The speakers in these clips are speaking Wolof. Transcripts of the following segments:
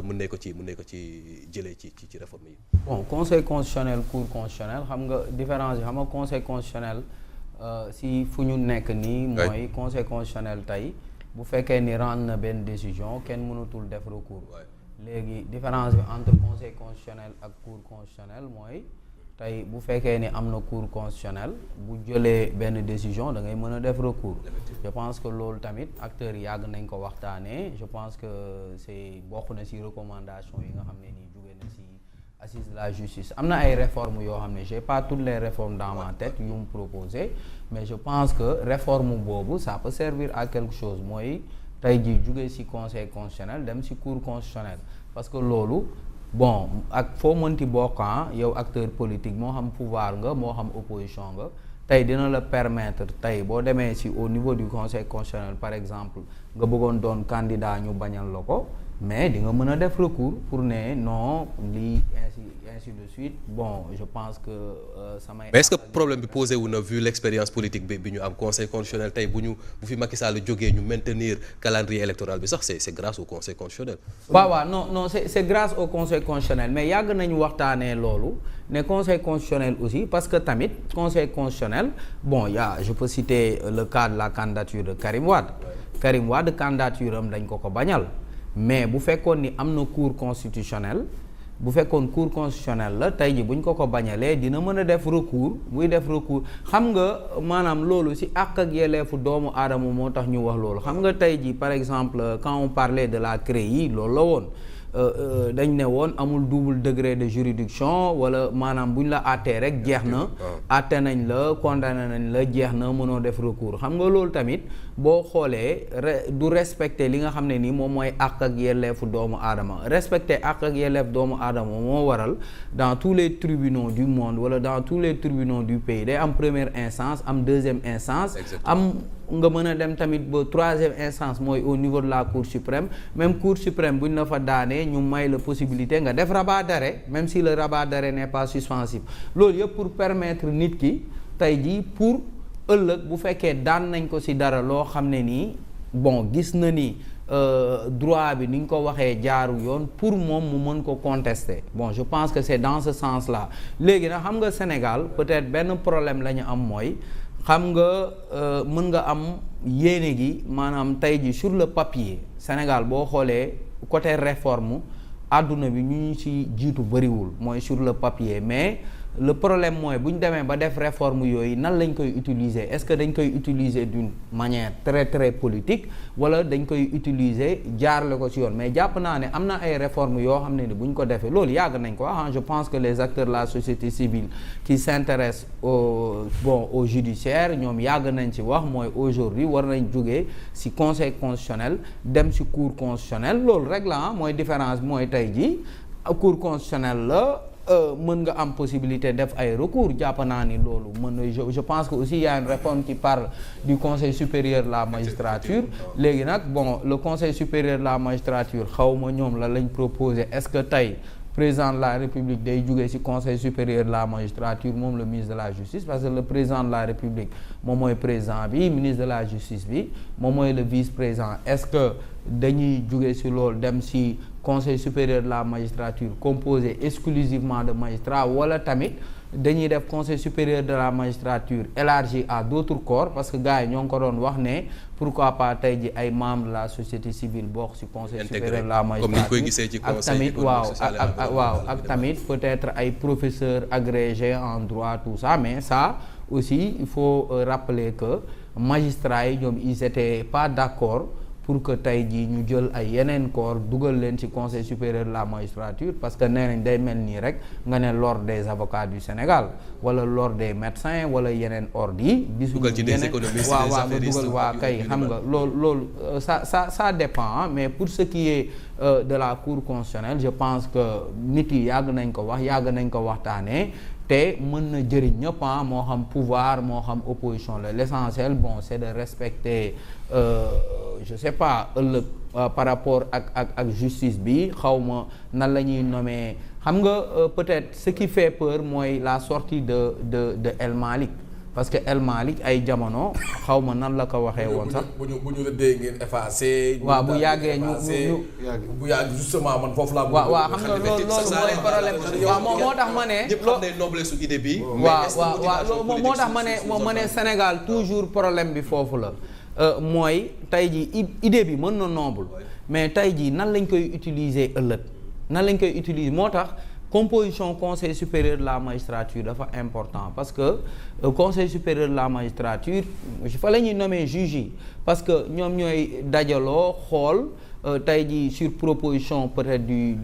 mën nañ ko ci jëlee ci réforme yi. bon conseil constitutionnel cour constitutionnel xam nga différence bi xam nga conseil constitutionnel si fu ñu nekk nii. mooy conseil constitutionnel tey bu fekkee ni rendre na benn décision kenn mënatul def recours. léegi différence bi entre conseil constitutionnel ak cour constitutionnel mooy tey bu fekkee ni am na cour constitutionnel bu jëlee benn décision da ngay mën a def recours. je pense que loolu tamit acteurs yi yàgg nañ ko waxtaanee je pense que c'est bokk na ci recommandation yi nga xam ne nii jóge na ci assise de la justice am na ay réformes yoo xam ne j'ai pas toutes les réformes dans ma tête yu mu proposé mais je pense que réforme boobu ça peut servir à quelque chose mooy tey jii jóge ci conseil constitutionnel dem ci cour constitutionnelle parce que loolu bon ak foo mënti bokk yow acteur politique moo xam pouvoir nga moo xam opposition nga tey dina la permettre tey boo demee ci au niveau du conseil constitutionnel par exemple nga bëggoon doon candidat ñu bañal la ko mais di nga mën a def recours pour ne non lii ainsi de suite bon je pense que samay. mais est-ce que problème bi posé wu na vu l'expérience politique bi ñu am conseil constitutionnel tey bu fi Macky Sall jógee ñu maintenir calendrier électoral bi sax c'est grâce au conseil constitutionnel. waaw non c'est grâce au conseil constitutionnel mais yàgg nañu waxtaanee loolu ne conseil constitutionnel aussi parce que tamit conseil constitutionnel bon je peux citer le cas de la candidature de Karim Wade. Karim Wade candidature am dañ ko bañal. mais bu fekkoon ni am na cour constitutionnelle bu fekkoon cour constitutionnelle la tey ji buñ ko bañalee dina mën a def recours muy def recours xam nga maanaam loolu ci àq ak yelleefu doomu aadama moo tax ñu wax loolu xam nga tey ji par exemple quand on parlait de la CREI loolu la woon dañ ne woon amul double degré de juridiction wala maanaam bu ñu la àttee rek jeex na àtte nañ la condamné nañ la jeex na mënoo def recours xam nga loolu tamit boo xoolee du respecter li nga xam ne nii moom mooy àq ak yelleefu doomu aadama respecter àq ak yelleef doomu aadama moo waral dans tous les tribunaux du monde wala dans tous les tribunaux du pays day am première instance am deuxième instance am nga mën a dem tamit ba troisième instance mooy au niveau de la cour suprême même cour suprême bu ñu la fa daanee ñu may la possibilité nga def rabat d'arrêt même si le rabat d'arrêt n'est pas suspensif loolu yëpp pour permettre nit ki tey jii pour ëllëg bu fekkee daan nañ ko ci dara loo xam ne nii bon gis na ni droit bi ni ñu ko waxee jaaru yoon pour moom mu mën ko contester bon je pense que c'est dans ce sens-là léegi nag xam nga Sénégal peut-être benn problème la ñu am mooy xam nga mën nga am yéene gi maanaam tey ji sur le papier Sénégal boo xoolee côté réforme àdduna bi ñu ci jiitu bariwul mooy sur le papier mais le problème mooy bu ñu demee ba def réforme yooyu nan lañ koy utiliser est-ce que dañ koy utiliser d'une manière très très politique wala dañ koy utiliser jaarale ko ci yoon mais jàpp naa ne am na ay réformes yoo xam ne ni bu ñu ko defee loolu yàgg nañ ko je pense que les acteurs de la société civile qui s'intéressent au judiciaire ñoom yàgg nañ ci wax mooy aujourd'hui war nañ jógee ci conseil constitutionnel dem ci cour constitutionnelle loolu rek la mooy différence bi mooy tey ji cour constitutionnelle la mën nga am possibilité def ay recours jàpp naa ni loolu je pense que aussi il y a une réforme qui parle du conseil supérieur de la magistrature léegi nag bon le conseil supérieur de la magistrature xawma ñoom la lañ proposé est-ce que tey président de la république day jógee ci conseil supérieur de la magistrature moom le ministre de la justice parce que le président de la république moom mooy président bi ministre de la justice bi moom mooy le vice-président est-ce que dañuy jógee ci loolu dem ci conseil supérieur de la magistrature composé exclusivement de magistrats wala tamit dañuy def conseil supérieur de la magistrature élargi à d'autres corps parce que gars yi ñoo ngi ko doon wax ne pourquoi pas tey ji ay membres de la société civile bokk ci conseil supérieur de la magistrature ak tamit ak tamit peut-être ay professeurs agrégés en droit tout ça mais ça aussi il faut rappeler que magistrats yi ñoom ils étaient pas d'accord pour que tey jii ñu jël ay yeneen corps dugal leen ci conseil supérieur de la magistrature parce que nee nañ day mel nii rek nga ne l'ordre des avocats du Sénégal wala l'ordre des médecins wala yeneen ordre yi. dugal ci des économistes waaw nga dugal waa kay xam nga loolu ça dépend mais pour ce qui est de la cour constitutionnelle je pense que nit yi yàgg nañ ko wax yàgg nañ ko waxtaanee. te mën na jëriñ ñëpp moo xam pouvoir moo xam opposition la l'essentiel bon c'est de respecter je sais pas ëllëg par rapport ak justice bi xawma nan la ñuy nommer xam nga peut-être ce qui fait peur mooy la sortie de El Malick parce que El Malick ay jamono xaw ma nan la ko waxee woon sax. bu ñu rëddee ngeen effacé. waaw bu yàggee ñu bu yàgg justement man foofu laa. waaw xam nga loolu mooy problème. waaw moo tax ma ne. ñëpp xam ne noblesse su idée bi. waaw moo tax ma ne Sénégal toujours problème bi foofu la. mooy tey jii idée bi mën na noble mais tey jii nan lañ koy utiliser ëllëg nan lañ koy utiliser moo tax composition conseil supérieur de la magistrature dafa important parce que conseil supérieur de la magistrature fa la ñuy nommer juge yi parce que ñoom ñooy dajaloo xool tey jii sur proposition peut-être du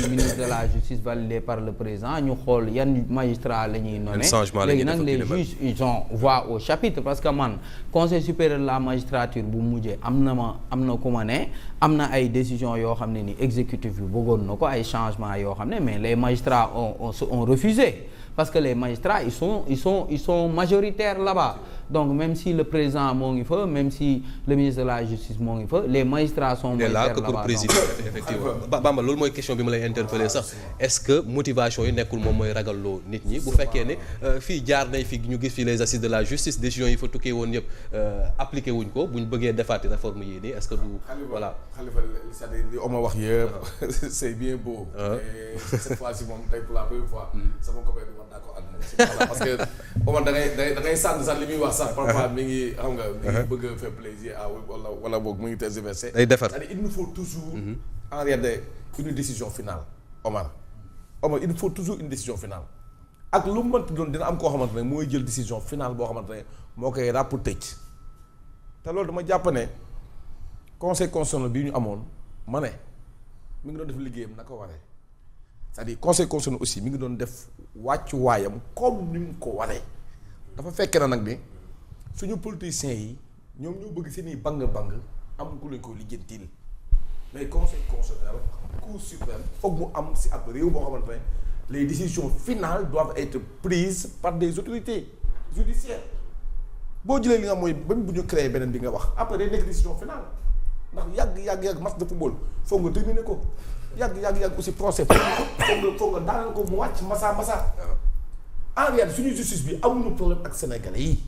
ministre de la justice validé par le président ñu xool yan magistrat la ñuy nommer léegi nag les juges ils ont voix au chapitre parce que man conseil supérieur de la magistrature bu mujjee am na ku ma ne am na ay décisions yoo xam ne ni exécutif bi bëggoon na ko ay changements yoo xam ne mais les magistrats ont refusé parce que les magistrats ils sont majoritaires là-bas donc même si le président moo ngi fa même si le ministre de la justice moo ngi fa les magistrats sont majoritaires là-bas pour présider effectivement Bamba loolu mooy question bi ma lay interpeller sax est-ce que motivation yi nekkul moom mooy ragalloo nit ñi bu fekkee ne fii jaar nañ fi ñu gis fi les assises de la justice décisions yi fa tukkee woon yëpp appliqué wuñ ko bu ñu bëggee defaati réforme yii nii est-ce que du voilà Khalifa c'est-à-dire li Omar wax yëpp c'est bien beau mais cette fois-ci moom tey pour la première fois sama copain bi man d'accord ak moom parce que Omar da ngay sànni sax li muy wax sax parfois mi ngi xam nga mi ngi bëgg a faire plaisir à wala boog mu ngi tergiverser day defar c'est-à-dire il nous faut toujours en réalité une décision finale Omar il nous faut toujours une décision finale ak lu mu mënti doon dina am koo xamante ne mooy jël décision finale boo xamante ne moo koy ràpp tëj te loolu dama jàpp ne conseil constitutionnel bii ñu amoon ma ne mi ngi doon def liggéeyam na ko waree c'est-à-dire conseil constitutionnel aussi mi ngi doon def wàccuwaayam comme ni mu ko waree dafa fekk na nag ni suñu politiciens yi ñoom ñoo bëgg seeni bang am ku leen ko lijjantil mais conseil constitutionnel cour suprême foog mu am si ab réew boo xamante ne les décisions finales doivent être prises par des autorités judiciaires boo jëlee li nga mooy ba bu ñu créé beneen bi nga wax après day nekk décision finale ndax yàgg match de football foog nga terminer ko yàgg aussi procès foog nga daaneel ko mu wàcc massa en réalité suñu justice bi amuñu problème ak sénégalais yi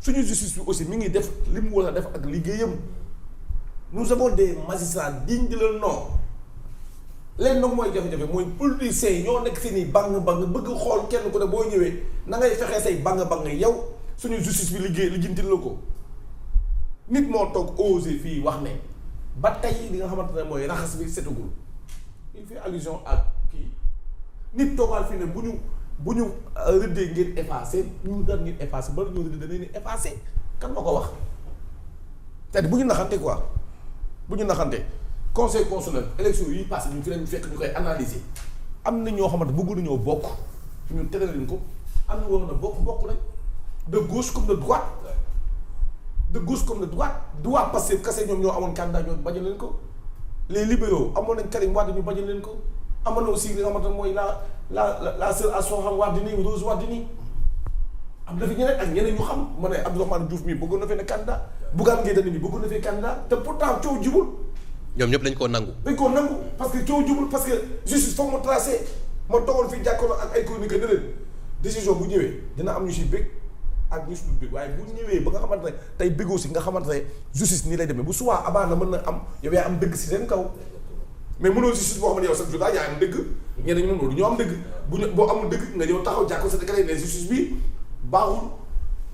suñu justice bi aussi mi ngi def li mu war a def ak liggéeyam nous avons des magistrats dignes de leur nom leen nag mooy jafe-jafe mooy politiciens yi ñoo nekk si nii bang bëgg xool kenn ku ne boo ñëwee na ngay fexee say bang yow suñu justice bi lijjantil la ko nit moo toog osé fii wax ne ba tey li nga xamante ne mooy raxas bi setagul il fait allusion ak kii nit toogaal fii ne bu ñu rëddee ngeen effacé ñu daan ngeen effacé ba ñu rëddee danañ effacé kan ma ko wax c'est-à-dire bu ñu naxante quoi bu ñu naxante conseil constitutionnel élection yi passé ñu fi leen fekk ñu koy analyser am na ñoo xamante bëggu nañoo bokk ñu tere leen ko am na woo na bokk nañ de gauche comme de droite droit parce que kase ñoom ñoo amoon candidat ñoo bañal leen ko les libéraux amoon nañ Karim Wade ñu bañal leen ko amoon na aussi li nga xamante mooy la sœur à Soham Wardini Rose Wardini am na fi ñeneen ak ñeneen ñu xam ma ne Abdourahmane Diouf mi bëggoon na fee ne candidat Bougane Gueye Dany mi bëggoon na fee candidat te pourtant coow jubul ñoom ñëpp dañ koo nangu parce que coow jubul parce que justice foog ma tracé ma toogoon fii jàkkaarloo ak ay chroniqueurs ne leen décision bu ñëwee dina am ñu si bëgg ak ñu si dul bëgg waaye bu ñëwee ba nga xamante ne tey bëggoo si nga xamante ne justice nii lay demee bu suwaa abaa na mën na am yow yaa am dëgg si seen kaw mais mënoo justice boo xam ne yow sax jour yaa am dëgg ñeneen ñi moom du ñoo am dëgg boo amul dëgg nga ñëw taxaw jàkko sa dëkk ne justice bi baaxul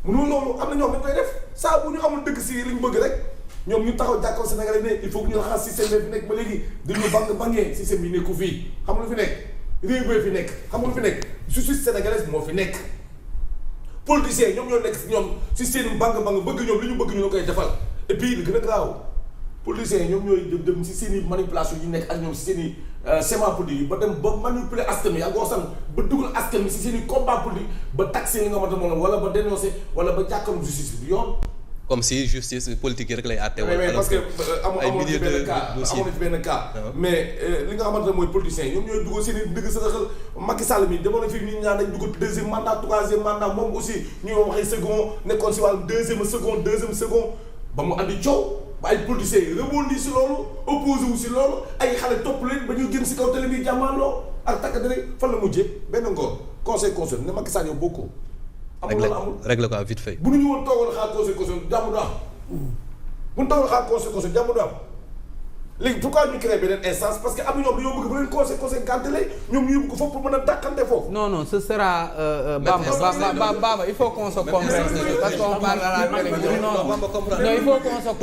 mënul loolu am na ñoom dañ koy def saa bu ñu amul dëgg si liñ bëgg rek ñoom ñu taxaw jàkko Sénégalais ne il faut que ñu raxas système bi fi nekk ba léegi dañu bangee système bi nekku fii xam lu fi nekk réew mi fi nekk xam lu fi nekk justice sénégalaise moo fi nekk politiciens ñoom ñoo nekk ñoom si seen bëgg ñoom li ñu bëgg ñu la koy defal et puis li gën a graaw politiciens ñoom ñooy dem si seen i manipulation yi nekk ak ñoom si seen i schéma politique yi ba dem ba manipuler askan mi yaa ngi ko san ba dugal askan mi si seen i combat politique ba taxé li nga xamante moom wala ba dénoncer wala ba jàkkaarloo justice bi yoon. comme si justice politique yi rek lay àtte mais parce que amoon na fi benn cas mais li nga xamante ne mooy politiciens yi ñoom ñooy dugal seen i dëgg sa xel Macky Sall mi demoon na fi nit ñaa dañ dugal deuxième mandat troisième mandat moom aussi ñu waxee second nekkoon si wàllu deuxième second ba mu andi coow ba ay politiciens yi rebondi si loolu opposé wu si loolu ay xale topp leen ba ñu génn si kaw télé bi jàmmaarloo ak takk dere fan la mujjee benn ngoor conseil constitutionnel ne Macky Sall yow bokkoo amul wala amul règle ko vite fait. bu ñu woon toogoon xaar conseil constitutionnel jàmm du am bu ñu toogoon xaar conseil constitutionnel jàmm du am léegi pourquoi ñu créé beneen instance parce que am na ñoom dañoo bëgg bu leen conseil gàntale ñoom ñu yóbbu ko foofu pour mën a dàqante foofu. non ce sera Bamba il faut qu'on se comprenne parce qu'on parle à la télévision non il faut qu'on se